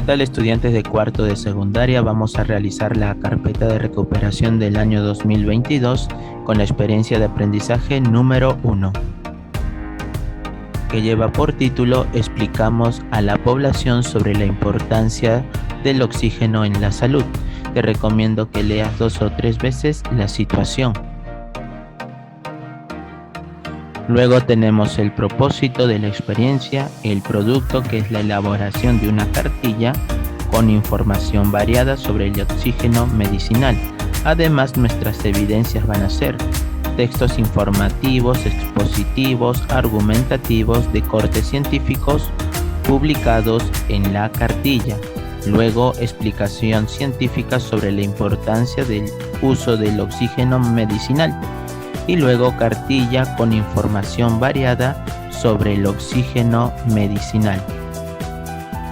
tal, estudiantes de cuarto de secundaria? Vamos a realizar la carpeta de recuperación del año 2022 con la experiencia de aprendizaje número 1, que lleva por título Explicamos a la población sobre la importancia del oxígeno en la salud. Te recomiendo que leas 2 o 3 veces la situación. Luego tenemos el propósito de la experiencia, el producto, que es la elaboración de una cartilla con información variada sobre el oxígeno medicinal. Además, nuestras evidencias van a ser textos informativos, expositivos, argumentativos de corte científicos publicados en la cartilla. Luego, explicación científica sobre la importancia del uso del oxígeno medicinal. Y luego cartilla con información variada sobre el oxígeno medicinal.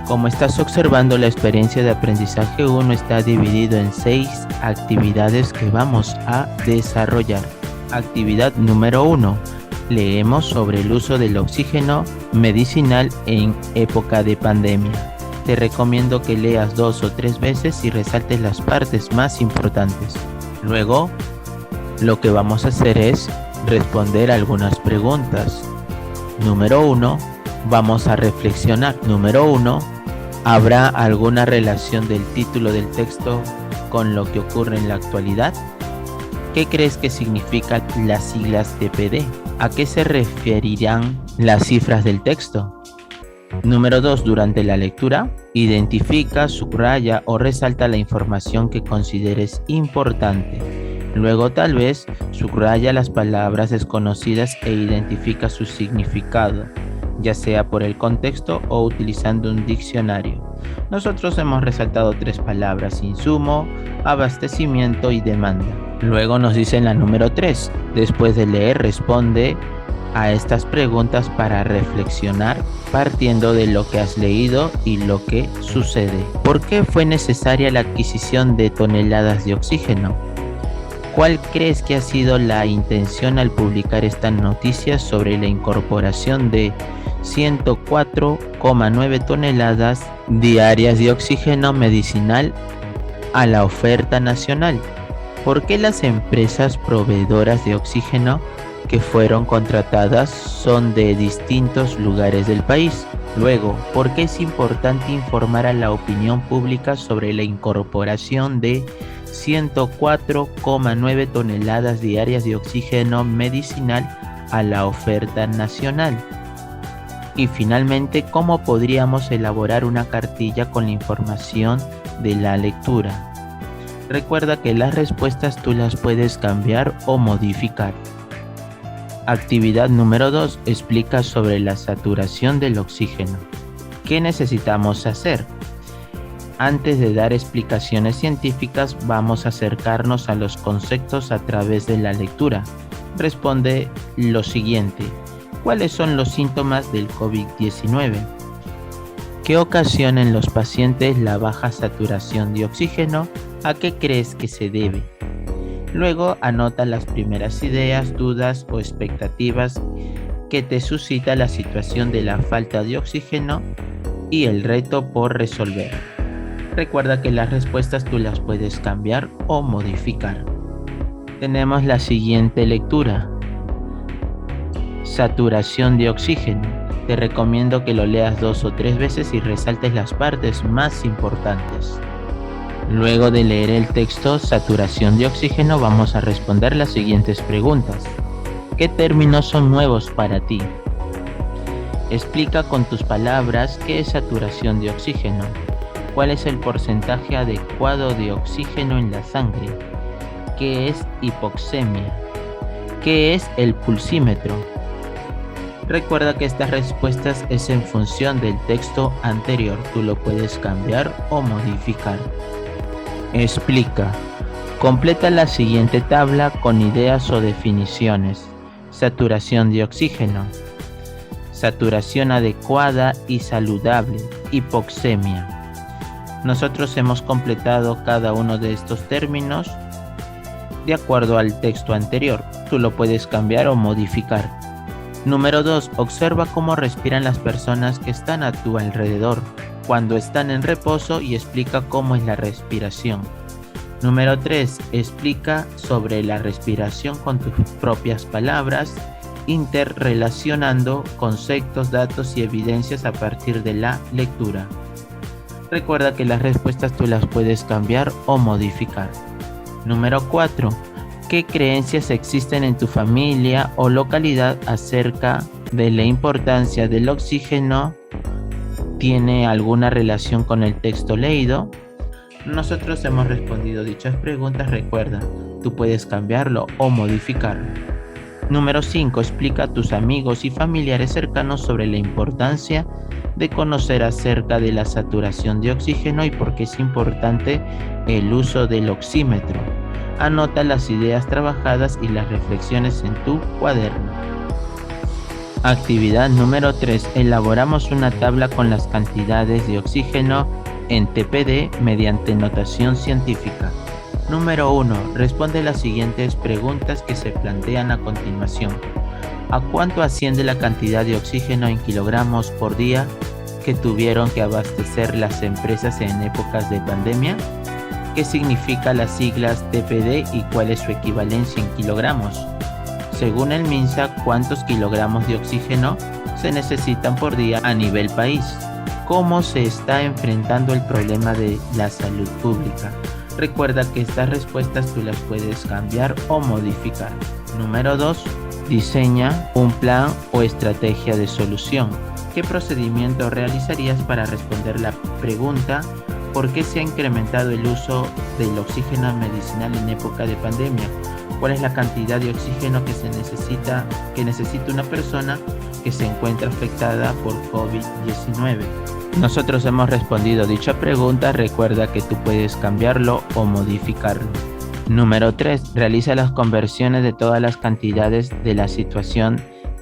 Como estás observando, la experiencia de aprendizaje 1 está dividido en 6 actividades que vamos a desarrollar. Actividad número 1. Leemos sobre el uso del oxígeno medicinal en época de pandemia. Te recomiendo que leas 2 o 3 veces y resaltes las partes más importantes. Luego, lo que vamos a hacer es responder algunas preguntas. Número 1, vamos a reflexionar. Número 1, ¿habrá alguna relación del título del texto con lo que ocurre en la actualidad? ¿Qué crees que significan las siglas TPD? ¿A qué se referirán las cifras del texto? Número 2, durante la lectura, identifica, subraya o resalta la información que consideres importante. Luego, tal vez, subraya las palabras desconocidas e identifica su significado, ya sea por el contexto o utilizando un diccionario. Nosotros hemos resaltado 3 palabras: insumo, abastecimiento y demanda. Luego nos dicen la número 3. Después de leer, responde a estas preguntas para reflexionar partiendo de lo que has leído y lo que sucede. ¿Por qué fue necesaria la adquisición de toneladas de oxígeno? ¿Cuál crees que ha sido la intención al publicar esta noticia sobre la incorporación de 104,9 toneladas diarias de oxígeno medicinal a la oferta nacional? ¿Por qué las empresas proveedoras de oxígeno que fueron contratadas son de distintos lugares del país? Luego, ¿por qué es importante informar a la opinión pública sobre la incorporación de 104,9 toneladas diarias de oxígeno medicinal a la oferta nacional? Y finalmente, ¿cómo podríamos elaborar una cartilla con la información de la lectura? Recuerda que las respuestas tú las puedes cambiar o modificar. Actividad número 2. Explica sobre la saturación del oxígeno. ¿Qué necesitamos hacer? Antes de dar explicaciones científicas, vamos a acercarnos a los conceptos a través de la lectura. Responde lo siguiente: ¿cuáles son los síntomas del COVID-19? ¿Qué ocasiona en los pacientes la baja saturación de oxígeno? ¿A qué crees que se debe? Luego anota las primeras ideas, dudas o expectativas que te suscita la situación de la falta de oxígeno y el reto por resolver. Recuerda que las respuestas tú las puedes cambiar o modificar. Tenemos la siguiente lectura: saturación de oxígeno. Te recomiendo que lo leas 2 o 3 veces y resaltes las partes más importantes. Luego de leer el texto saturación de oxígeno, vamos a responder las siguientes preguntas. ¿Qué términos son nuevos para ti? Explica con tus palabras qué es saturación de oxígeno. ¿Cuál es el porcentaje adecuado de oxígeno en la sangre? ¿Qué es hipoxemia? ¿Qué es el pulsímetro? Recuerda que estas respuestas es en función del texto anterior. Tú lo puedes cambiar o modificar. Explica. Completa la siguiente tabla con ideas o definiciones. Saturación de oxígeno. Saturación adecuada y saludable. Hipoxemia. Nosotros hemos completado cada uno de estos términos de acuerdo al texto anterior. Tú lo puedes cambiar o modificar. Número 2. Observa cómo respiran las personas que están a tu alrededor. cuando están en reposo y explica cómo es la respiración. Número 3. Explica sobre la respiración con tus propias palabras, interrelacionando conceptos, datos y evidencias a partir de la lectura. Recuerda que las respuestas tú las puedes cambiar o modificar. Número 4. ¿Qué creencias existen en tu familia o localidad acerca de la importancia del oxígeno? ¿Tiene alguna relación con el texto leído? Nosotros hemos respondido dichas preguntas. Recuerda, tú puedes cambiarlo o modificarlo. Número 5. Explica a tus amigos y familiares cercanos sobre la importancia de conocer acerca de la saturación de oxígeno y por qué es importante el uso del oxímetro. Anota las ideas trabajadas y las reflexiones en tu cuaderno. Actividad número 3. Elaboramos una tabla con las cantidades de oxígeno en TPD mediante notación científica. Número 1. Responde las siguientes preguntas que se plantean a continuación. ¿A cuánto asciende la cantidad de oxígeno en kilogramos por día que tuvieron que abastecer las empresas en épocas de pandemia? ¿Qué significa las siglas TPD y cuál es su equivalencia en kilogramos? Según el MINSA, ¿cuántos kilogramos de oxígeno se necesitan por día a nivel país? ¿Cómo se está enfrentando el problema de la salud pública? Recuerda que estas respuestas tú las puedes cambiar o modificar. Número 2. Diseña un plan o estrategia de solución. ¿Qué procedimiento realizarías para responder la pregunta ¿por qué se ha incrementado el uso del oxígeno medicinal en época de pandemia? ¿Cuál es la cantidad de oxígeno que necesita una persona que se encuentra afectada por COVID-19? Nosotros hemos respondido dicha pregunta. Recuerda que tú puedes cambiarlo o modificarlo. Número 3. Realiza las conversiones de todas las cantidades de la situación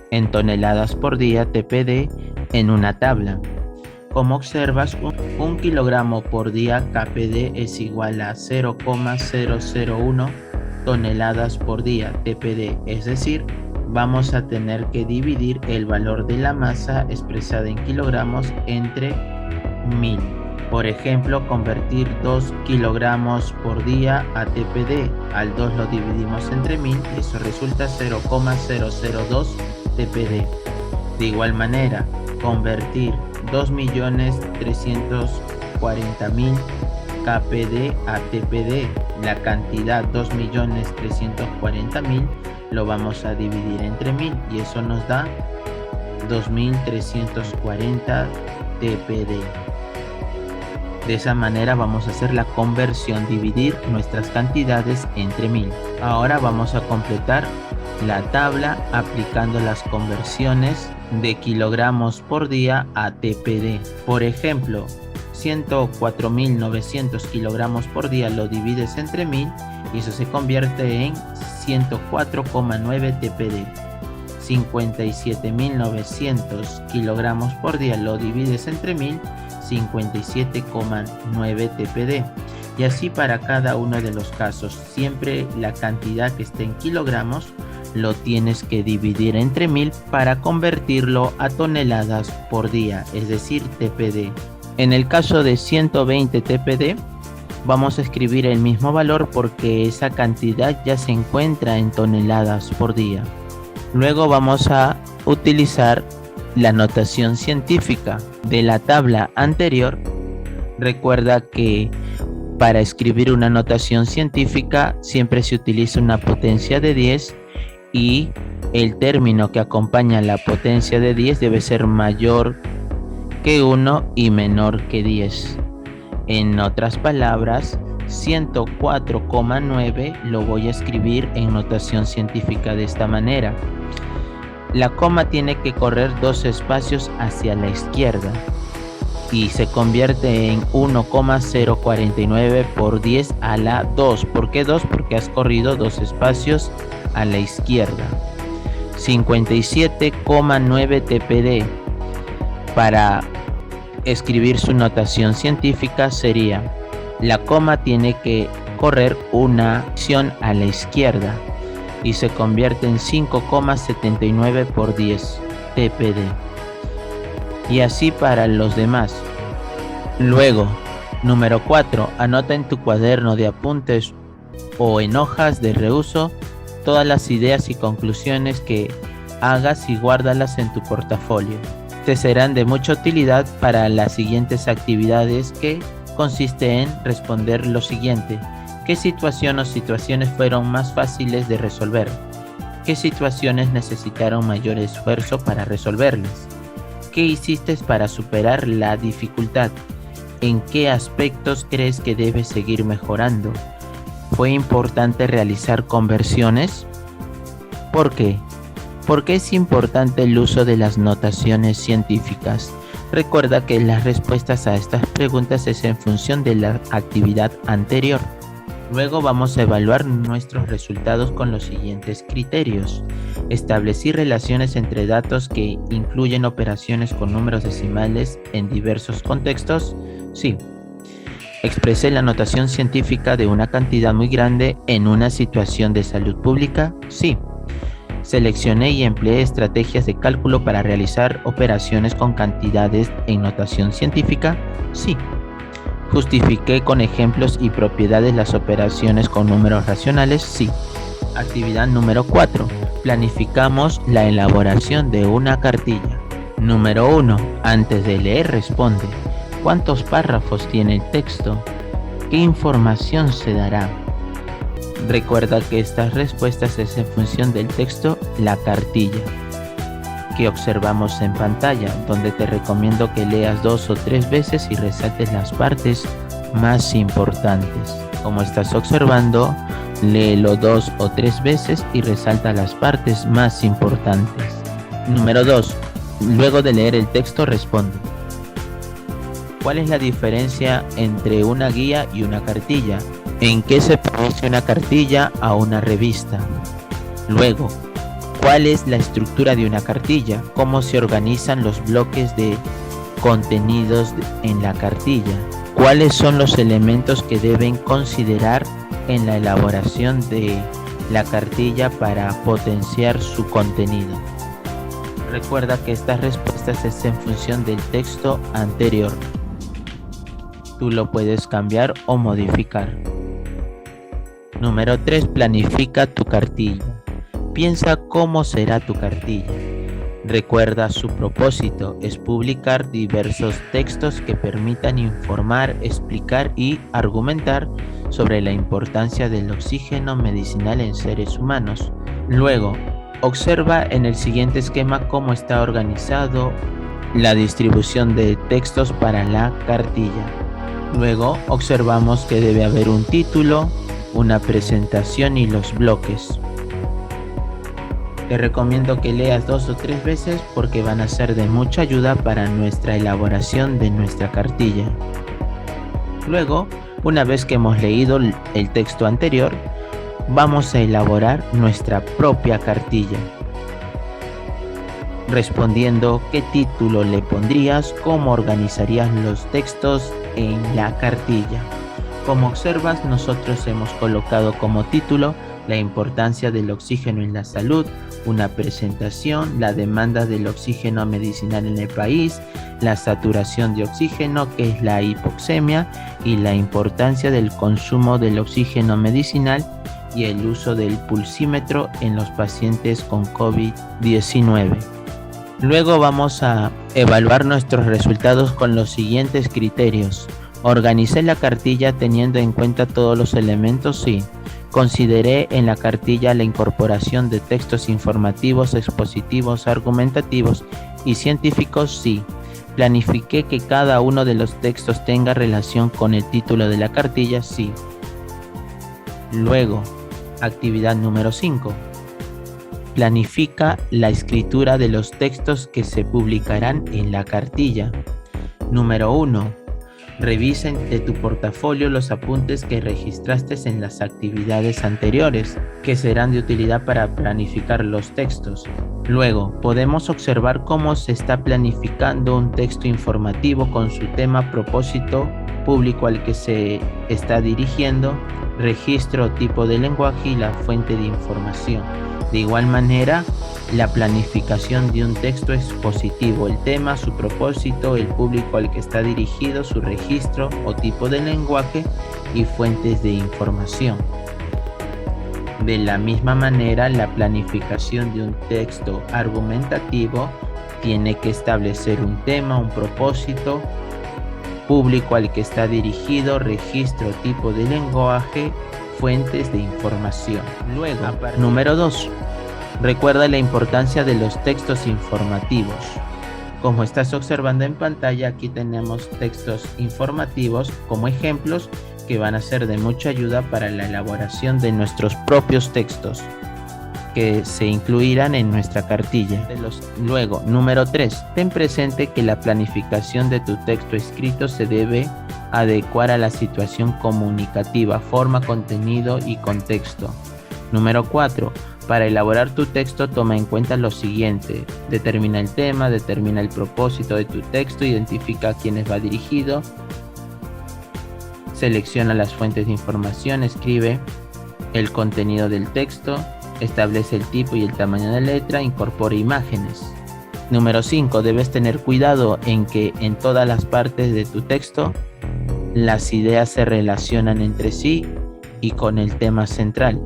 en toneladas por día TPD en una tabla. Como observas, un kilogramo por día KPD es igual a 0,001 toneladas por día TPD, es decir, vamos a tener que dividir el valor de la masa expresada en kilogramos entre 1000. Por ejemplo, convertir 2 kilogramos por día a TPD. Al 2 lo dividimos entre 1000 y eso resulta 0,002 TPD. De igual manera, convertir 2.340.000 KPD a TPD. La cantidad 2.340.000 lo vamos a dividir entre 1000 y eso nos da 2.340 TPD. De esa manera vamos a hacer la conversión, dividir nuestras cantidades entre 1000. Ahora vamos a completar la tabla aplicando las conversiones de kilogramos por día a TPD. Por ejemplo, 104.900 kilogramos por día lo divides entre 1000 y eso se convierte en 104,9 TPD. 57.900 kilogramos por día lo divides entre 1000, 57,9 TPD. Y así para cada uno de los casos, siempre la cantidad que esté en kilogramos lo tienes que dividir entre 1000 para convertirlo a toneladas por día, es decir, TPD. En el caso de 120 TPD, vamos a escribir el mismo valor porque esa cantidad ya se encuentra en toneladas por día. Luego vamos a utilizar la notación científica de la tabla anterior. Recuerda que para escribir una notación científica siempre se utiliza una potencia de 10 y el término que acompaña la potencia de 10 debe ser mayor que 1 y menor que 10. En otras palabras, 104,9 lo voy a escribir en notación científica de esta manera. La coma tiene que correr 2 espacios hacia la izquierda y se convierte en 1,049 por 10 a la 2. ¿Por qué 2? Porque has corrido 2 espacios a la izquierda. 57,9 TPD. Para escribir su notación científica sería: la coma tiene que correr una acción a la izquierda y se convierte en 5,79 por 10 TPD. Y así para los demás. Luego, número 4, anota en tu cuaderno de apuntes o en hojas de reuso todas las ideas y conclusiones que hagas y guárdalas en tu portafolio. Te serán de mucha utilidad para las siguientes actividades, que consiste en responder lo siguiente: ¿qué situación o situaciones fueron más fáciles de resolver? ¿Qué situaciones necesitaron mayor esfuerzo para resolverlas? ¿Qué hiciste para superar la dificultad? ¿En qué aspectos crees que debes seguir mejorando? ¿Fue importante realizar conversiones? ¿Por qué? ¿Por qué es importante el uso de las notaciones científicas? Recuerda que las respuestas a estas preguntas es en función de la actividad anterior. Luego vamos a evaluar nuestros resultados con los siguientes criterios. Establecí relaciones entre datos que incluyen operaciones con números decimales en diversos contextos. Sí. ¿Expresé la notación científica de una cantidad muy grande en una situación de salud pública? Sí. ¿Seleccioné y empleé estrategias de cálculo para realizar operaciones con cantidades en notación científica? Sí. ¿Justifiqué con ejemplos y propiedades las operaciones con números racionales? Sí. Actividad número 4. Planificamos la elaboración de una cartilla. Número 1. Antes de leer, responde: ¿cuántos párrafos tiene el texto? ¿Qué información se dará? Recuerda que estas respuestas es en función del texto, la cartilla, que observamos en pantalla, donde te recomiendo que leas 2 o 3 veces y resaltes las partes más importantes. Como estás observando, léelo 2 o 3 veces y resalta las partes más importantes. Número 2. Luego de leer el texto, responde: ¿cuál es la diferencia entre una guía y una cartilla? ¿En qué se parece una cartilla a una revista? Luego, ¿cuál es la estructura de una cartilla? ¿Cómo se organizan los bloques de contenidos en la cartilla? ¿Cuáles son los elementos que deben considerar en la elaboración de la cartilla para potenciar su contenido? Recuerda que estas respuestas es en función del texto anterior. Tú lo puedes cambiar o modificar. Número 3. Planifica tu cartilla. Piensa cómo será tu cartilla. Recuerda su propósito es publicar diversos textos que permitan informar, explicar y argumentar sobre la importancia del oxígeno medicinal en seres humanos. Luego, observa en el siguiente esquema cómo está organizado la distribución de textos para la cartilla. Luego, observamos que debe haber un título, una presentación y los bloques. Te recomiendo que leas 2 o 3 veces porque van a ser de mucha ayuda para nuestra elaboración de nuestra cartilla. Luego, una vez que hemos leído el texto anterior, vamos a elaborar nuestra propia cartilla, respondiendo qué título le pondrías, cómo organizarías los textos en la cartilla. Como observas, nosotros hemos colocado como título: la importancia del oxígeno en la salud, una presentación, la demanda del oxígeno medicinal en el país, la saturación de oxígeno, que es la hipoxemia, y la importancia del consumo del oxígeno medicinal y el uso del pulsímetro en los pacientes con COVID-19. Luego vamos a evaluar nuestros resultados con los siguientes criterios. ¿Organicé la cartilla teniendo en cuenta todos los elementos? Sí. ¿Consideré en la cartilla la incorporación de textos informativos, expositivos, argumentativos y científicos? Sí. ¿Planifiqué que cada uno de los textos tenga relación con el título de la cartilla? Sí. Luego, actividad número 5. Planifica la escritura de los textos que se publicarán en la cartilla. Número 1. Revisa de tu portafolio los apuntes que registraste en las actividades anteriores, que serán de utilidad para planificar los textos. Luego, podemos observar cómo se está planificando un texto informativo con su tema, propósito público al que se está dirigiendo, registro o tipo de lenguaje y la fuente de información. De igual manera, la planificación de un texto expositivo, el tema, su propósito, el público al que está dirigido, su registro o tipo de lenguaje y fuentes de información. De la misma manera, la planificación de un texto argumentativo tiene que establecer un tema, un propósito, público al que está dirigido, registro, tipo de lenguaje, fuentes de información. Luego, número 2. Recuerda la importancia de los textos informativos. Como estás observando en pantalla, aquí tenemos textos informativos como ejemplos que van a ser de mucha ayuda para la elaboración de nuestros propios textos que se incluirán en nuestra cartilla. Luego, número 3. Ten presente que la planificación de tu texto escrito se debe adecuar a la situación comunicativa, forma, contenido y contexto. Número 4. Para elaborar tu texto, toma en cuenta lo siguiente: determina el tema, determina el propósito de tu texto, identifica a quiénes va dirigido, selecciona las fuentes de información, escribe el contenido del texto, establece el tipo y el tamaño de letra, incorpora imágenes. Número 5. Debes tener cuidado en que en todas las partes de tu texto las ideas se relacionan entre sí y con el tema central,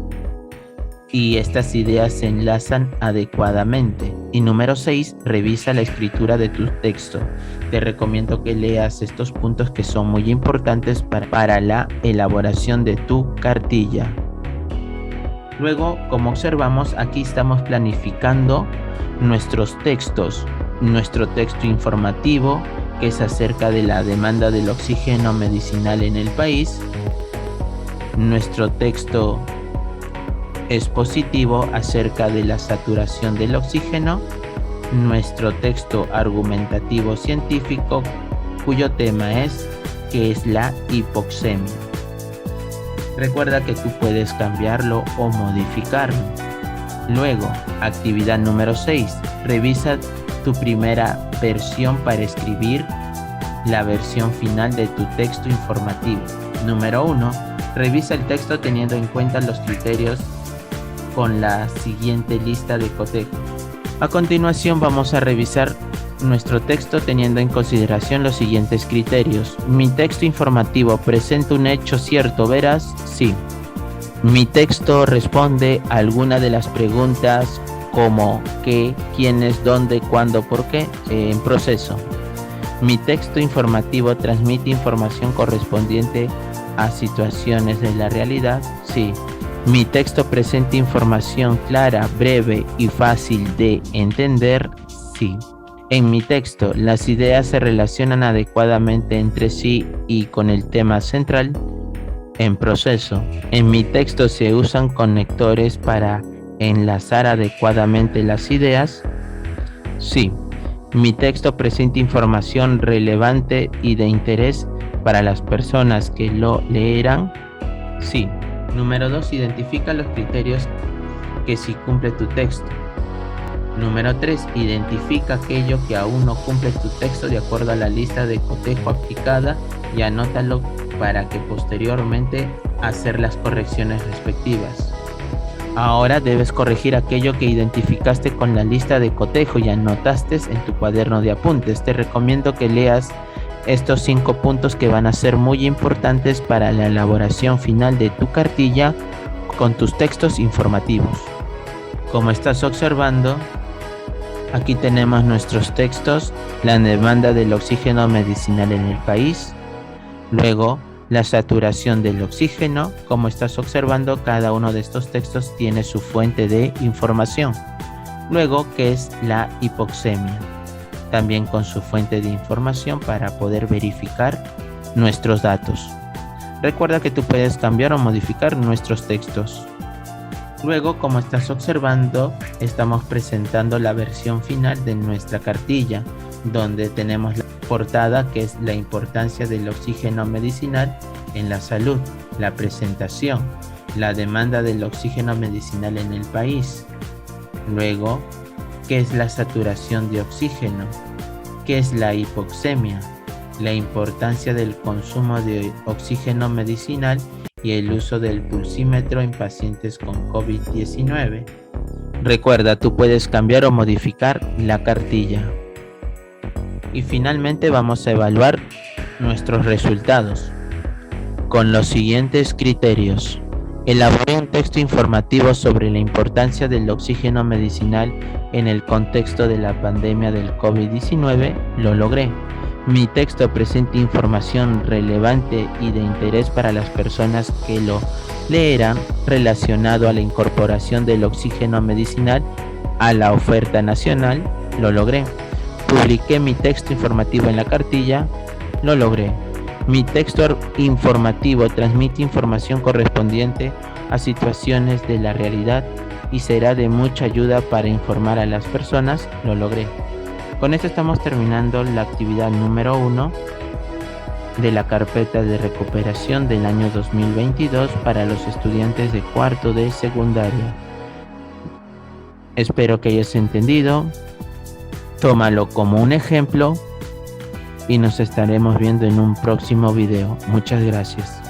y estas ideas se enlazan adecuadamente. Y número 6. Revisa la escritura de tu texto. Te recomiendo que leas estos puntos que son muy importantes para la elaboración de tu cartilla. Luego, como observamos, aquí estamos planificando nuestros textos. Nuestro texto informativo, que es acerca de la demanda del oxígeno medicinal en el país. Nuestro texto expositivo acerca de la saturación del oxígeno. Nuestro texto argumentativo científico, cuyo tema es ¿qué es la hipoxemia? Recuerda que tú puedes cambiarlo o modificarlo. Luego, actividad número 6. Revisa tu primera versión para escribir la versión final de tu texto informativo. Número 1. Revisa el texto teniendo en cuenta los criterios con la siguiente lista de cotejo. A continuación vamos a revisar nuestro texto teniendo en consideración los siguientes criterios. Mi texto informativo presenta un hecho cierto, veraz, sí. Mi texto responde a alguna de las preguntas como qué, quiénes, dónde, cuándo, por qué, en proceso. Mi texto informativo transmite información correspondiente a situaciones de la realidad, sí. Mi texto presenta información clara, breve y fácil de entender, sí. En mi texto, las ideas se relacionan adecuadamente entre sí y con el tema central, en proceso. En mi texto se usan conectores para enlazar adecuadamente las ideas, sí. Mi texto presenta información relevante y de interés para las personas que lo leerán, sí. Número 2. Identifica los criterios que sí cumple tu texto. Número 3. Identifica aquello que aún no cumple tu texto de acuerdo a la lista de cotejo aplicada y anótalo para que posteriormente hacer las correcciones respectivas. Ahora debes corregir aquello que identificaste con la lista de cotejo y anotaste en tu cuaderno de apuntes. Te recomiendo que leas estos 5 puntos que van a ser muy importantes para la elaboración final de tu cartilla con tus textos informativos. Como estás observando, aquí tenemos nuestros textos: la demanda del oxígeno medicinal en el país, luego la saturación del oxígeno. Como estás observando, cada uno de estos textos tiene su fuente de información. Luego, ¿qué es la hipoxemia? También con su fuente de información para poder verificar nuestros datos. Recuerda que tú puedes cambiar o modificar nuestros textos. Luego, como estás observando, estamos presentando la versión final de nuestra cartilla, donde tenemos la portada, que es la importancia del oxígeno medicinal en la salud, la presentación, la demanda del oxígeno medicinal en el país. Luego, ¿qué es la saturación de oxígeno? ¿Qué es la hipoxemia? la importancia del consumo de oxígeno medicinal y el uso del pulsímetro en pacientes con COVID-19. Recuerda, tú puedes cambiar o modificar la cartilla. Y finalmente vamos a evaluar nuestros resultados con los siguientes criterios. Elaboré un texto informativo sobre la importancia del oxígeno medicinal en el contexto de la pandemia del COVID-19. Lo logré. Mi texto presenta información relevante y de interés para las personas que lo leerán relacionado a la incorporación del oxígeno medicinal a la oferta nacional. Lo logré. Publiqué mi texto informativo en la cartilla. Lo logré. Mi texto informativo transmite información correspondiente a situaciones de la realidad y será de mucha ayuda para informar a las personas. Lo logré. Con esto estamos terminando la actividad número 1 de la carpeta de recuperación del año 2022 para los estudiantes de cuarto de secundaria. Espero que hayas entendido. Tómalo como un ejemplo y nos estaremos viendo en un próximo video. Muchas gracias.